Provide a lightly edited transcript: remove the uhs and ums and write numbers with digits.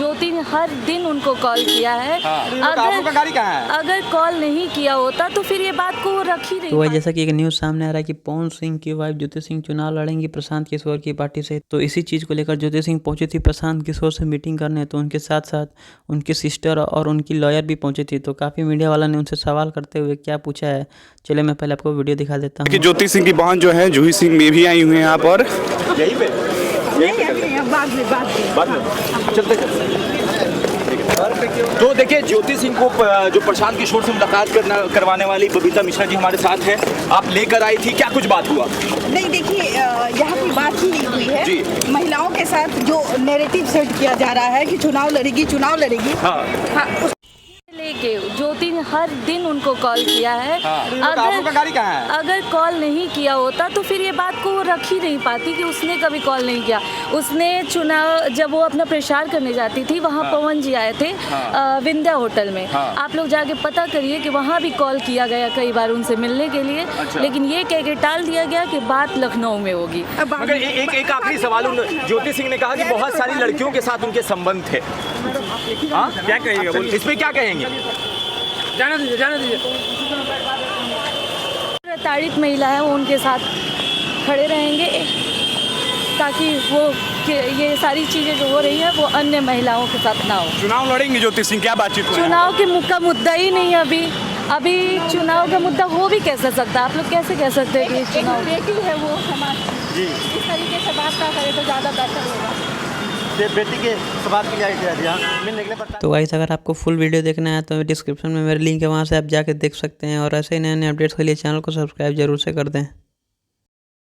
ज्योति ने हर दिन उनको कॉल किया है। अगर कॉल नहीं किया होता तो फिर ये बात को वो रख ही नहीं। तो जैसा कि एक न्यूज़ सामने आ रहा है कि पवन सिंह की वाइफ ज्योति सिंह चुनाव लड़ेंगी प्रशांत किशोर की पार्टी से। तो इसी चीज़ को लेकर ज्योति सिंह पहुंची थी प्रशांत किशोर से मीटिंग करने। तो उनके साथ साथ उनकी सिस्टर और उनकी लॉयर भी पहुंची थी। तो काफ़ी मीडिया वाला ने उनसे सवाल करते हुए क्या पूछा है, चलिए मैं पहले आपको वीडियो दिखा देता हूँ। ज्योति सिंह की बहन जो है जूही सिंह में भी आई हुई है यहाँ पर। यहीं पे बाद में चलते तो देखिए ज्योति सिंह को जो प्रशांत किशोर से मुलाकात करवाने वाली बबीता मिश्रा जी हमारे साथ है। आप लेकर आई थी, क्या कुछ बात हुआ? नहीं देखिए, यहाँ कोई बात ही नहीं हुई है। महिलाओं के साथ जो नैरेटिव सेट किया जा रहा है कि चुनाव लड़ेगी हाँ, लेके ज्योति ने हर दिन उनको कॉल किया है। अगर कॉल नहीं किया होता तो फिर ये बात को वो रख ही नहीं पाती कि उसने कभी कॉल नहीं किया। उसने चुनाव जब वो अपना प्रचार करने जाती थी वहाँ पवन जी आए थे विंध्या होटल में। आप लोग जाके पता करिए कि वहाँ भी कॉल किया गया कई बार उनसे मिलने के लिए। लेकिन ये कह के टाल दिया गया कि बात लखनऊ में होगी। मगर एक आखिरी सवाल, ज्योति सिंह ने कहा कि बहुत सारी लड़कियों के साथ उनके संबंध थे। क्या कहेंगे इसमें, क्या कहेंगे? जाने दीजिए। प्रताड़ित महिला है वो उनके साथ खड़े रहेंगे ताकि वो ये सारी चीज़ें जो हो रही है वो अन्य महिलाओं के साथ ना हो। चुनाव लड़ेंगे ज्योति सिंह, क्या बातचीत? चुनाव का मुद्दा ही नहीं है अभी चुनाव का मुद्दा हो भी कैसे सकता है? आप लोग कैसे कह सकते हैं कि चुनाव बेटी है वो समाज जी इस तरीके से बात ना करे तो ज़्यादा बेहतर होगा। बेटी के सवाल के लिए तो गाइस अगर आपको फुल वीडियो देखना है तो डिस्क्रिप्शन में मेरे लिंक है, वहाँ से आप जाके देख सकते हैं। और ऐसे ही नए अपडेट्स के लिए चैनल को सब्सक्राइब जरूर से कर दें।